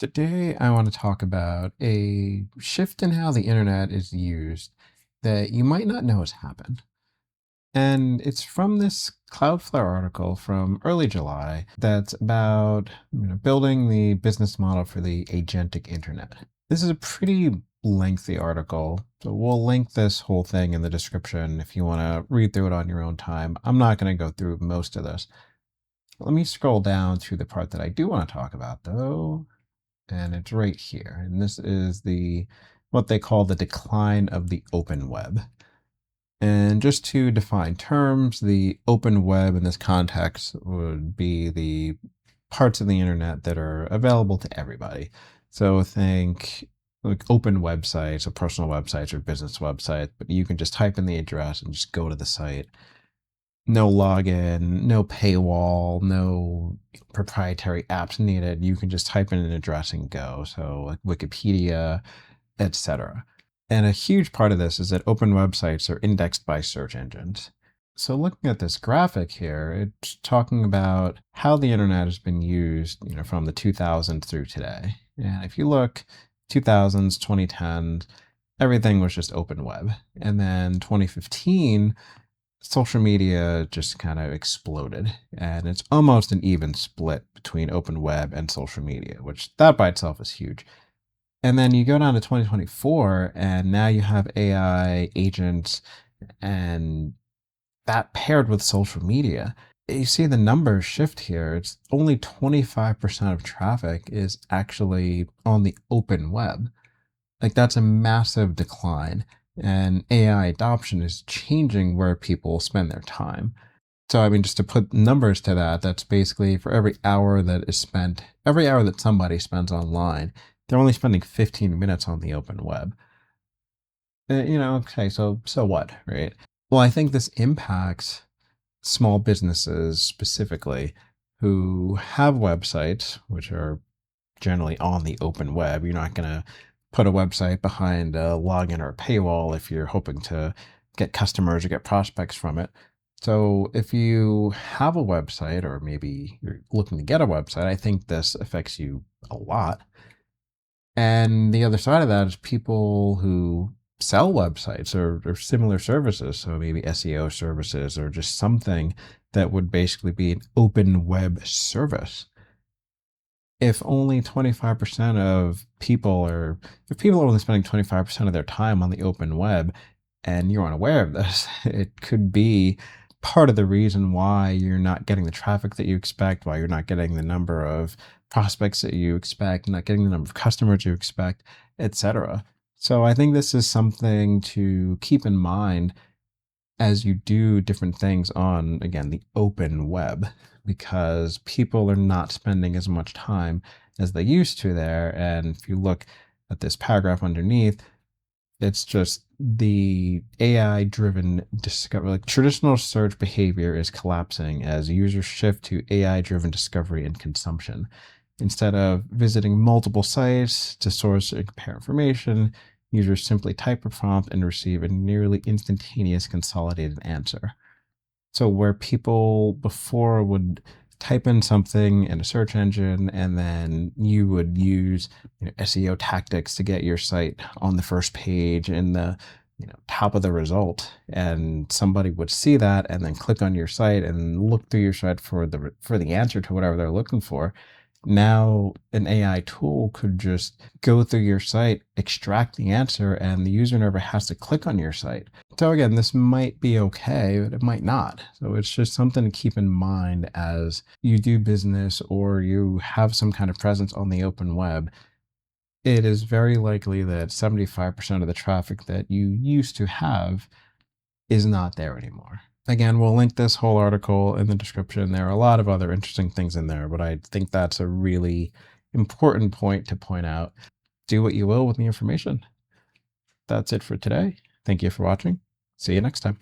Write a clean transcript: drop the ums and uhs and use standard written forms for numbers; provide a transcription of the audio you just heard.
Today, I want to talk about a shift in how the internet is used that you might not know has happened. And it's from this Cloudflare article from early July that's about building the business model for the agentic internet. This is a pretty lengthy article, so we'll link this whole thing in the description if you want to read through it on your own time. I'm not going to go through most of this. Let me scroll down to the part that I do want to talk about, though, and it's right here. And this is what they call the decline of the open web. And just to define terms, the open web in this context would be the parts of the internet that are available to everybody. So think like open websites or personal websites or business websites, but you can just type in the address and just go to the site. No login, no paywall, no proprietary apps needed. You can just type in an address and go. So like Wikipedia, etc. And a huge part of this is that open websites are indexed by search engines. So looking at this graphic here, it's talking about how the internet has been used, from the 2000s through today. And if you look 2000s, 2010s, everything was just open web. And then 2015, social media just kind of exploded, and it's almost an even split between open web and social media, which that by itself is huge. And then you go down to 2024, and now you have AI agents, and that paired with social media, you see the numbers shift here. It's only 25% of traffic is actually on the open web. Like, that's a massive decline. And AI adoption is changing where people spend their time. So, I mean, just to put numbers to that, that's basically for every hour that somebody spends online, they're only spending 15 minutes on the open web. Okay, so what, right? Well, I think this impacts small businesses specifically who have websites, which are generally on the open web. You're not going to put a website behind a login or a paywall if you're hoping to get customers or get prospects from it. So if you have a website, or maybe you're looking to get a website, I think this affects you a lot. And the other side of that is people who sell websites or similar services. So maybe SEO services or just something that would basically be an open web service. If only 25% of people if people are only spending 25% of their time on the open web and you're unaware of this, it could be part of the reason why you're not getting the traffic that you expect, why you're not getting the number of prospects that you expect, not getting the number of customers you expect, etc. So I think this is something to keep in mind as you do different things on, again, the open web, because people are not spending as much time as they used to there. And if you look at this paragraph underneath, it's just the AI-driven discovery. Like, traditional search behavior is collapsing as users shift to AI-driven discovery and consumption. Instead of visiting multiple sites to source and compare information, users simply type a prompt and receive a nearly instantaneous consolidated answer. So where people before would type in something in a search engine, and then you would use SEO tactics to get your site on the first page in the top of the result, and somebody would see that and then click on your site and look through your site for the answer to whatever they're looking for. Now an AI tool could just go through your site, extract the answer, and the user never has to click on your site. So again, this might be okay, but it might not. So it's just something to keep in mind as you do business or you have some kind of presence on the open web. It is very likely that 75% of the traffic that you used to have is not there anymore. Again, we'll link this whole article in the description. There are a lot of other interesting things in there, but I think that's a really important point to point out. Do what you will with the information. That's it for today. Thank you for watching. See you next time.